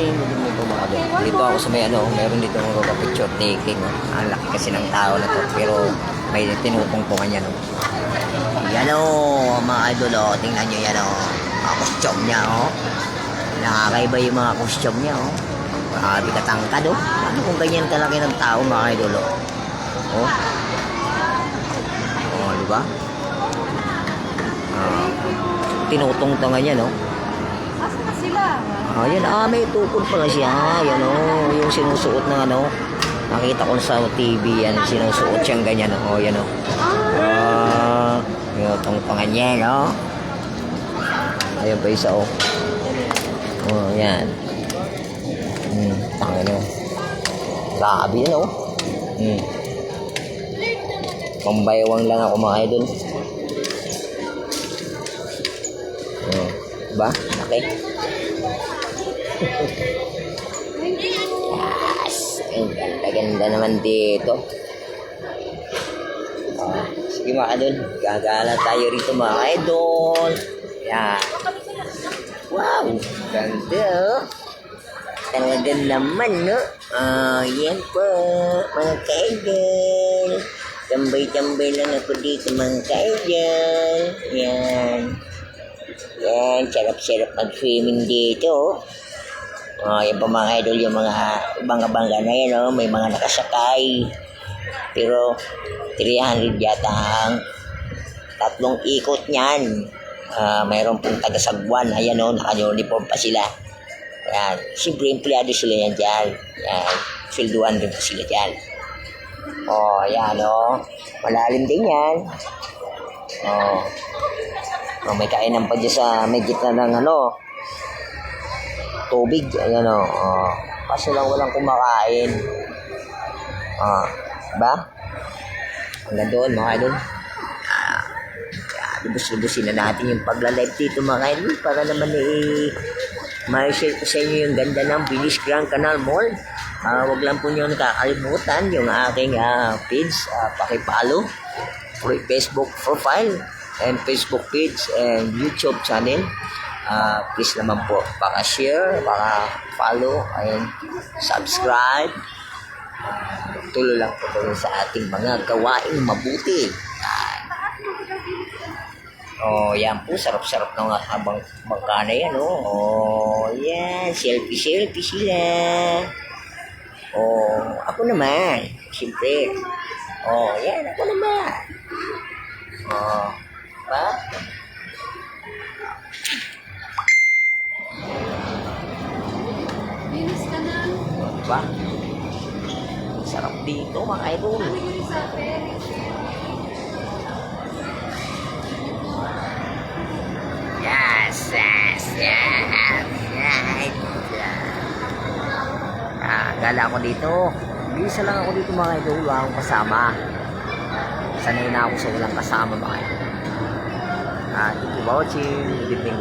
evening po mga idol. Dito ako sa may meron dito mga picture taking. Ang laki kasi ng tao na to, pero may tinutungtungan yan. Yan mga idol, tingnan nyo yan mga costume niya nakakaiba yung mga costume niya grabe katangkad ano kung ganyan kalaki ng tao mga idol diba? Tinutungtungan yan Asa na sila? Yan may tukod pala siya yan yung sinusuot ng nakita ko sa TV yan sinusuot siyang ganyan yan yung tungtungan yan ayan pa isa yan tangin grabe yan pambaywang lang ako mga idol diba? Okay. Yes. Ang ganda naman dito. Sige mga idol. Gagala tayo rito mga idol. Yan. Wow. Ganda Talaga naman yan po. Mga kaidol. Tambay-tambay lang ako dito mga kaidol. Yan. Yan, sarap-sarap mag-swimming dito. Yan pa mga idol, yung mga bangga-bangga na yan, may mga nakasakay. Pero 300 yata ang tatlong ikot niyan. Mayroon pong taga-Sagwan. Ayan naka-uniform pa sila. Yan, siyempre empleyado sila yan dyan. Yan, silduan din pa sila dyan. Yan malalim din yan. May kainan pa dyan sa may gitna ng tubig. Ayan kaso lang walang kumakain. Diba? Hanggang doon mga idol. Lubos-lubusin na natin yung pagla-live dito mga idol para naman ma-share ko sa inyo yung ganda ng Venice Grand Canal Mall. Wag lang po nyo nakakalimutan yung aking page. Pakipollow for Facebook profile and Facebook page and YouTube channel. Please naman po paka-share, paka-follow and subscribe. Tuloy lang po tayo sa ating mga gawaing mabuti. Yan po, sarap-sarap ng habang bangka na yan yan, selfie sila. Ako naman siyempre. Yan, ako naman. Ba? Linis ka na. Ba? Sarap dito mga idol. Yes. Gala ako dito. Bisa lang ako dito mga idol. Wala akong kasama. Sanay na ako sa walang kasama mga idol. Thank you for watching. Good evening.